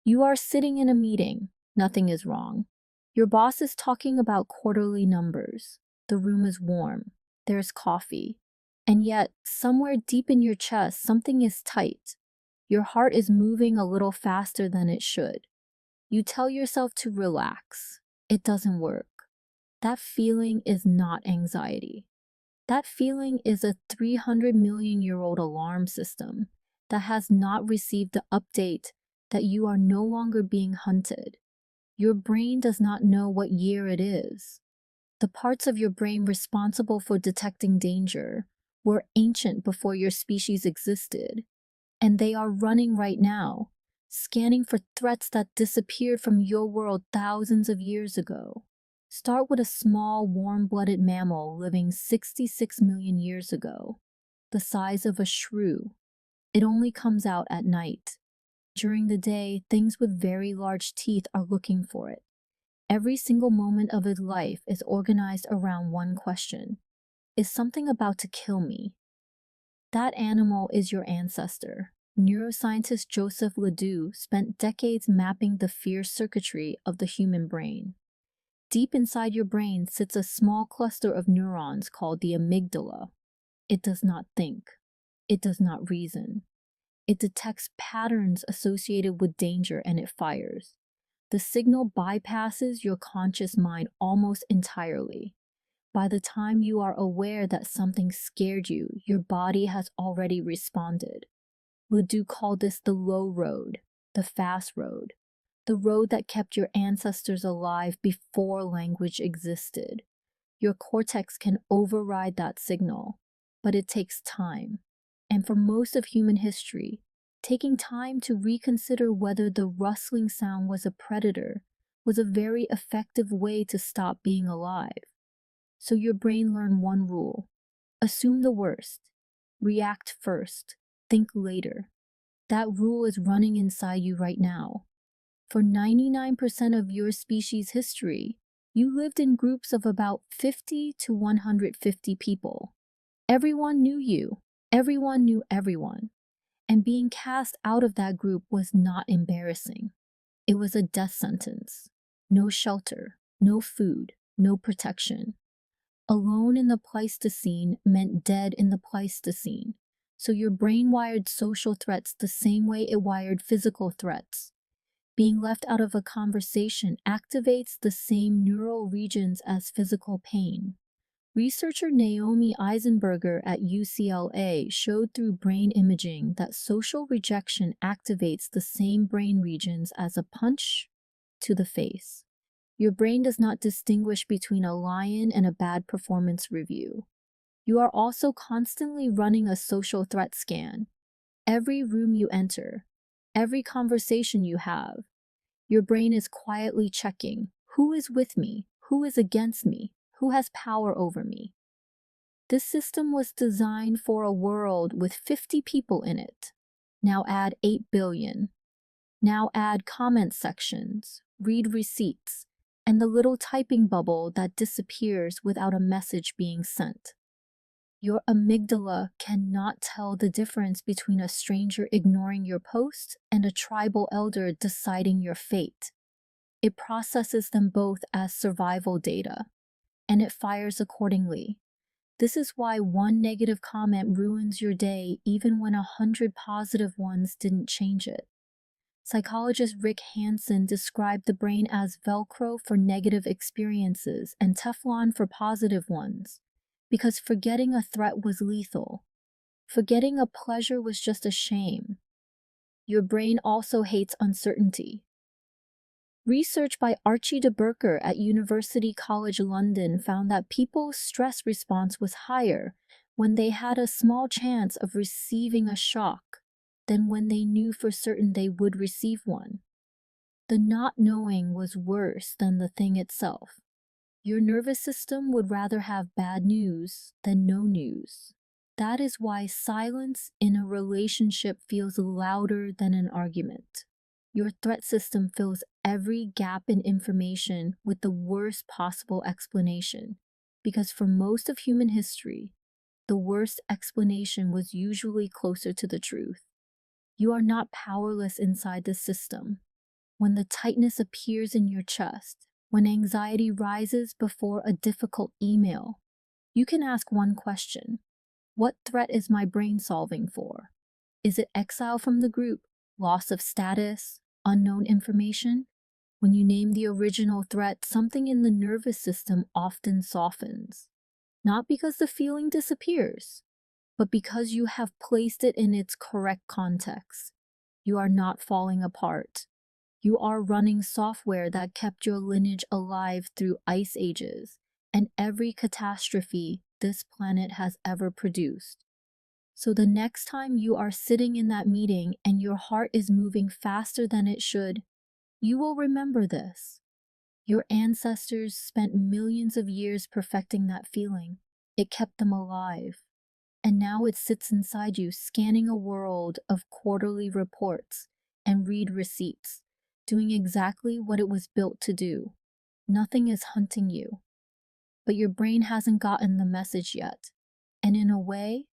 You are sitting in a meeting. Nothing is wrong. Your boss is talking about quarterly numbers. The room is warm. There's coffee. And yet, somewhere deep in your chest, something is tight. Your heart is moving a little faster than it should. You tell yourself to relax. It doesn't work. That feeling is not anxiety. That feeling is a 300 million-year-old alarm system that has not received the update that you are no longer being hunted. Your brain does not know what year it is. The parts of your brain responsible for detecting danger were ancient before your species existed, and they are running right now, scanning for threats that disappeared from your world thousands of years ago. Start with a small, warm-blooded mammal living 66 million years ago, the size of a shrew. It only comes out at night. During the day, things with very large teeth are looking for it. Every single moment of its life is organized around one question: is something about to kill me? That animal is your ancestor. Neuroscientist Joseph Ledoux spent decades mapping the fear circuitry of the human brain. Deep inside your brain sits a small cluster of neurons called the amygdala. It does not think. It does not reason. It detects patterns associated with danger and it fires. The signal bypasses your conscious mind almost entirely. By the time you are aware that something scared you, your body has already responded. Ledoux called this the low road, the fast road, the road that kept your ancestors alive before language existed. Your cortex can override that signal, but it takes time. And for most of human history, taking time to reconsider whether the rustling sound was a predator was a very effective way to stop being alive. So your brain learned one rule: assume the worst, react first, think later. That rule is running inside you right now. For 99% of your species' history, you lived in groups of about 50 to 150 people. Everyone knew you. Everyone knew everyone. And being cast out of that group was not embarrassing. It was a death sentence. No shelter, no food, no protection. Alone in the Pleistocene meant dead in the Pleistocene. So your brain wired social threats the same way it wired physical threats. Being left out of a conversation activates the same neural regions as physical pain. Researcher Naomi Eisenberger at UCLA showed through brain imaging that social rejection activates the same brain regions as a punch to the face. Your brain does not distinguish between a lion and a bad performance review. You are also constantly running a social threat scan. Every room you enter, every conversation you have, your brain is quietly checking who is with me, who is against me, who has power over me. This system was designed for a world with 50 people in it. Now add 8 billion. Now add comment sections, read receipts, and the little typing bubble that disappears without a message being sent. Your amygdala cannot tell the difference between a stranger ignoring your post and a tribal elder deciding your fate. It processes them both as survival data, and it fires accordingly. This is why one negative comment ruins your day even when 100 positive ones didn't change it. Psychologist Rick Hansen described the brain as Velcro for negative experiences and Teflon for positive ones, because forgetting a threat was lethal. Forgetting a pleasure was just a shame. Your brain also hates uncertainty. Research by Archie de Burker at University College London found that people's stress response was higher when they had a small chance of receiving a shock than when they knew for certain they would receive one. The not knowing was worse than the thing itself. Your nervous system would rather have bad news than no news. That is why silence in a relationship feels louder than an argument. Your threat system fills every gap in information with the worst possible explanation, because for most of human history, the worst explanation was usually closer to the truth. You are not powerless inside the system. when the tightness appears in your chest, when anxiety rises before a difficult email, you can ask one question: what threat is my brain solving for? Is it exile from the group, loss of status, unknown information? When you name the original threat, something in the nervous system often softens. Not because the feeling disappears, but because you have placed it in its correct context. You are not falling apart. You are running software that kept your lineage alive through ice ages and every catastrophe this planet has ever produced. So the next time you are sitting in that meeting and your heart is moving faster than it should, you will remember this. Your ancestors spent millions of years perfecting that feeling. It kept them alive. And now it sits inside you, scanning a world of quarterly reports and read receipts, doing exactly what it was built to do. Nothing is hunting you, but your brain hasn't gotten the message yet. And in a way,